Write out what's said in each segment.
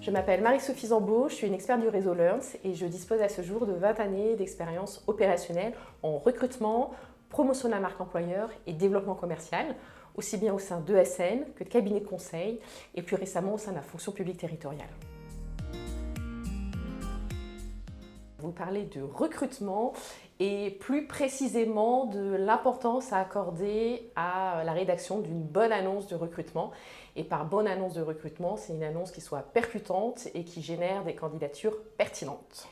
Je m'appelle Marie-Sophie Zambeau, je suis une experte du réseau Learns et je dispose à ce jour de 20 années d'expérience opérationnelle en recrutement, promotion de la marque employeur et développement commercial, aussi bien au sein d'ESN que de cabinets de conseil et plus récemment au sein de la fonction publique territoriale. Vous parlez de recrutement et plus précisément de l'importance à accorder à la rédaction d'une bonne annonce de recrutement. Et par bonne annonce de recrutement, c'est une annonce qui soit percutante et qui génère des candidatures pertinentes.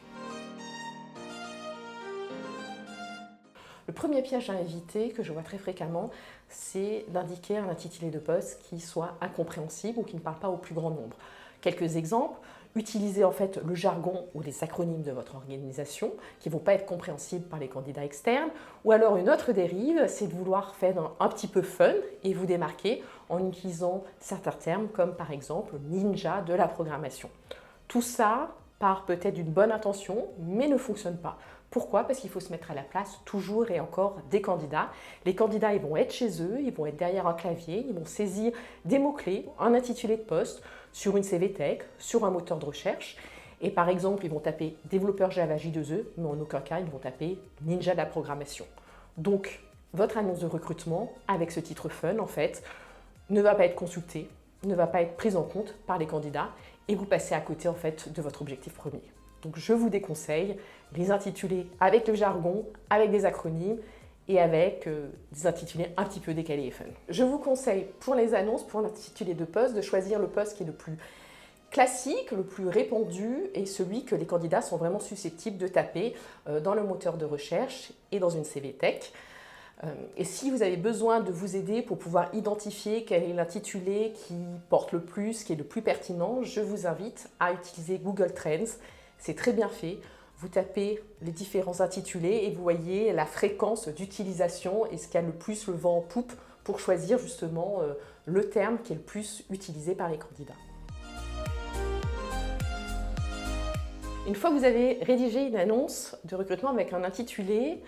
Le premier piège à éviter, que je vois très fréquemment, c'est d'indiquer un intitulé de poste qui soit incompréhensible ou qui ne parle pas au plus grand nombre. Quelques exemples, utilisez en fait le jargon ou les acronymes de votre organisation qui ne vont pas être compréhensibles par les candidats externes. Ou alors une autre dérive, c'est de vouloir faire un petit peu fun et vous démarquer en utilisant certains termes comme par exemple ninja de la programmation. Tout ça part peut-être d'une bonne intention mais ne fonctionne pas. Pourquoi? Parce qu'il faut se mettre à la place toujours et encore des candidats. Les candidats, ils vont être chez eux, ils vont être derrière un clavier, ils vont saisir des mots-clés, un intitulé de poste sur une CVTech, sur un moteur de recherche. Et par exemple, ils vont taper développeur Java J2E, mais en aucun cas, ils vont taper ninja de la programmation. Donc, votre annonce de recrutement, avec ce titre fun, en fait, ne va pas être consultée, ne va pas être prise en compte par les candidats et vous passez à côté, en fait, de votre objectif premier. Donc je vous déconseille les intitulés avec le jargon, avec des acronymes et avec des intitulés un petit peu décalés et fun. Je vous conseille pour les annonces, pour l'intitulé de poste, de choisir le poste qui est le plus classique, le plus répandu et celui que les candidats sont vraiment susceptibles de taper dans le moteur de recherche et dans une CVTech. Et si vous avez besoin de vous aider pour pouvoir identifier quel est l'intitulé qui porte le plus, qui est le plus pertinent, je vous invite à utiliser Google Trends. C'est très bien fait. Vous tapez les différents intitulés et vous voyez la fréquence d'utilisation et ce qui a le plus le vent en poupe pour choisir justement le terme qui est le plus utilisé par les candidats. Une fois que vous avez rédigé une annonce de recrutement avec un intitulé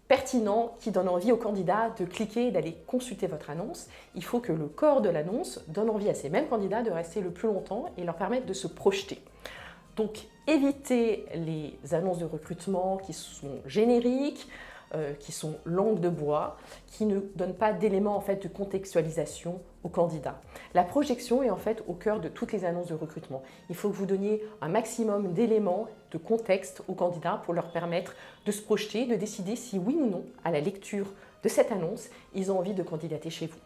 pertinent qui donne envie aux candidats de cliquer et d'aller consulter votre annonce, il faut que le corps de l'annonce donne envie à ces mêmes candidats de rester le plus longtemps et leur permettre de se projeter. Donc, évitez les annonces de recrutement qui sont génériques, qui sont langue de bois, qui ne donnent pas d'éléments en fait, de contextualisation aux candidats. La projection est en fait au cœur de toutes les annonces de recrutement. Il faut que vous donniez un maximum d'éléments, de contexte aux candidats pour leur permettre de se projeter, de décider si oui ou non, à la lecture de cette annonce, ils ont envie de candidater chez vous.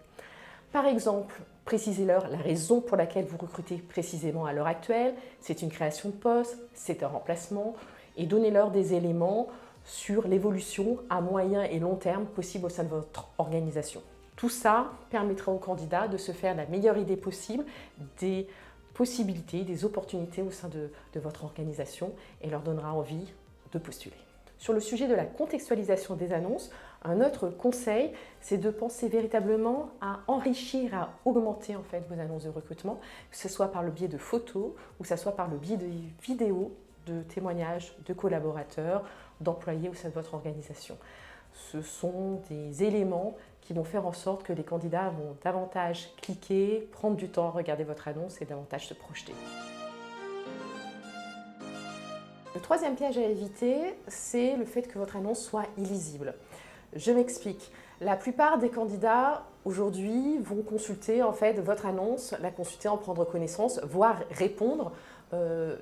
Par exemple, précisez-leur la raison pour laquelle vous recrutez précisément à l'heure actuelle, c'est une création de poste, c'est un remplacement, et donnez-leur des éléments sur l'évolution à moyen et long terme possible au sein de votre organisation. Tout ça permettra aux candidats de se faire la meilleure idée possible des possibilités, des opportunités au sein de votre organisation et leur donnera envie de postuler. Sur le sujet de la contextualisation des annonces, un autre conseil, c'est de penser véritablement à enrichir, à augmenter en fait vos annonces de recrutement, que ce soit par le biais de photos ou que ce soit par le biais de vidéos, de témoignages de collaborateurs, d'employés au sein de votre organisation. Ce sont des éléments qui vont faire en sorte que les candidats vont davantage cliquer, prendre du temps à regarder votre annonce et davantage se projeter. Le troisième piège à éviter, c'est le fait que votre annonce soit illisible. Je m'explique. La plupart des candidats aujourd'hui vont consulter en fait votre annonce, la consulter, en prendre connaissance, voire répondre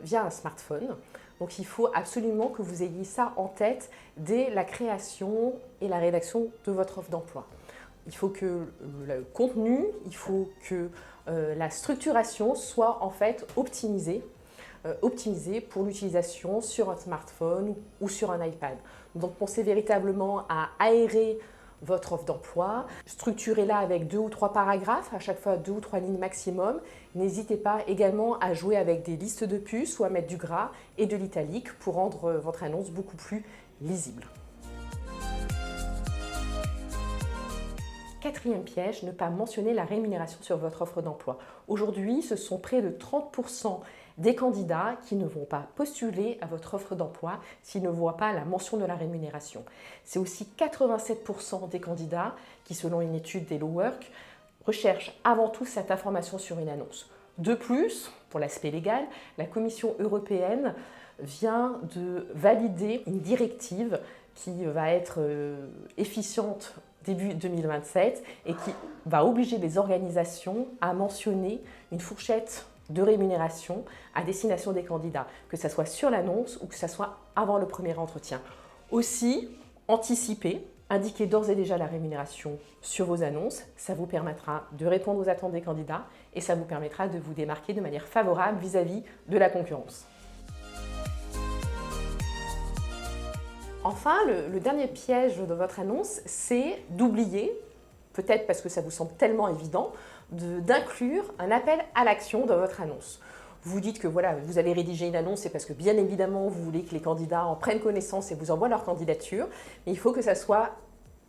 via un smartphone. Donc il faut absolument que vous ayez ça en tête dès la création et la rédaction de votre offre d'emploi. Il faut que le contenu, il faut que la structuration soit en fait optimisée pour l'utilisation sur un smartphone ou sur un iPad. Donc pensez véritablement à aérer votre offre d'emploi, structurez-la avec 2 ou 3 paragraphes, à chaque fois 2 ou 3 lignes maximum. N'hésitez pas également à jouer avec des listes de puces ou à mettre du gras et de l'italique pour rendre votre annonce beaucoup plus lisible. Quatrième piège, ne pas mentionner la rémunération sur votre offre d'emploi. Aujourd'hui, ce sont près de 30% des candidats qui ne vont pas postuler à votre offre d'emploi s'ils ne voient pas la mention de la rémunération. C'est aussi 87% des candidats qui, selon une étude d'Hello Work, recherchent avant tout cette information sur une annonce. De plus, pour l'aspect légal, la Commission européenne vient de valider une directive qui va être efficiente début 2027 et qui va obliger les organisations à mentionner une fourchette de rémunération à destination des candidats, que ce soit sur l'annonce ou que ce soit avant le premier entretien. Aussi, anticiper, indiquer d'ores et déjà la rémunération sur vos annonces, ça vous permettra de répondre aux attentes des candidats et ça vous permettra de vous démarquer de manière favorable vis-à-vis de la concurrence. Enfin, le dernier piège de votre annonce, c'est d'oublier, peut-être parce que ça vous semble tellement évident, d'inclure un appel à l'action dans votre annonce. Vous dites que voilà, vous allez rédiger une annonce, c'est parce que bien évidemment, vous voulez que les candidats en prennent connaissance et vous envoient leur candidature, mais il faut que ça soit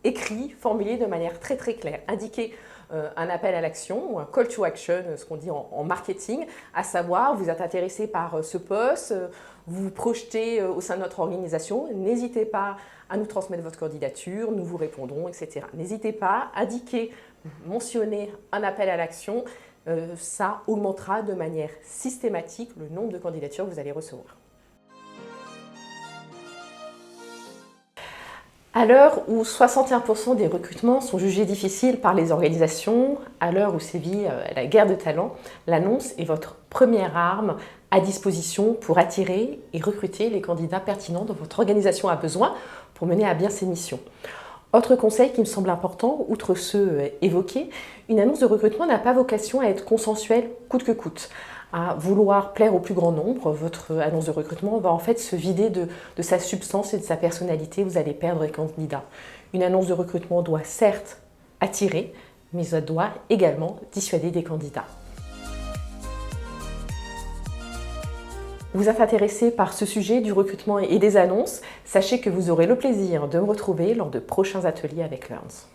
écrit, formulé de manière très très claire. Indiquer un appel à l'action ou un call to action, ce qu'on dit en marketing, à savoir vous êtes intéressé par ce poste, vous vous projetez au sein de notre organisation, n'hésitez pas à nous transmettre votre candidature, nous vous répondrons, etc. N'hésitez pas à indiquer, mentionner un appel à l'action, ça augmentera de manière systématique le nombre de candidatures que vous allez recevoir. À l'heure où 61% des recrutements sont jugés difficiles par les organisations, à l'heure où sévit la guerre de talents, l'annonce est votre première arme à disposition pour attirer et recruter les candidats pertinents dont votre organisation a besoin pour mener à bien ses missions. Autre conseil qui me semble important, outre ceux évoqués, une annonce de recrutement n'a pas vocation à être consensuelle coûte que coûte. À vouloir plaire au plus grand nombre, votre annonce de recrutement va en fait se vider de sa substance et de sa personnalité, vous allez perdre les candidats. Une annonce de recrutement doit certes attirer, mais elle doit également dissuader des candidats. Vous êtes intéressé par ce sujet du recrutement et des annonces, sachez que vous aurez le plaisir de me retrouver lors de prochains ateliers avec Learns.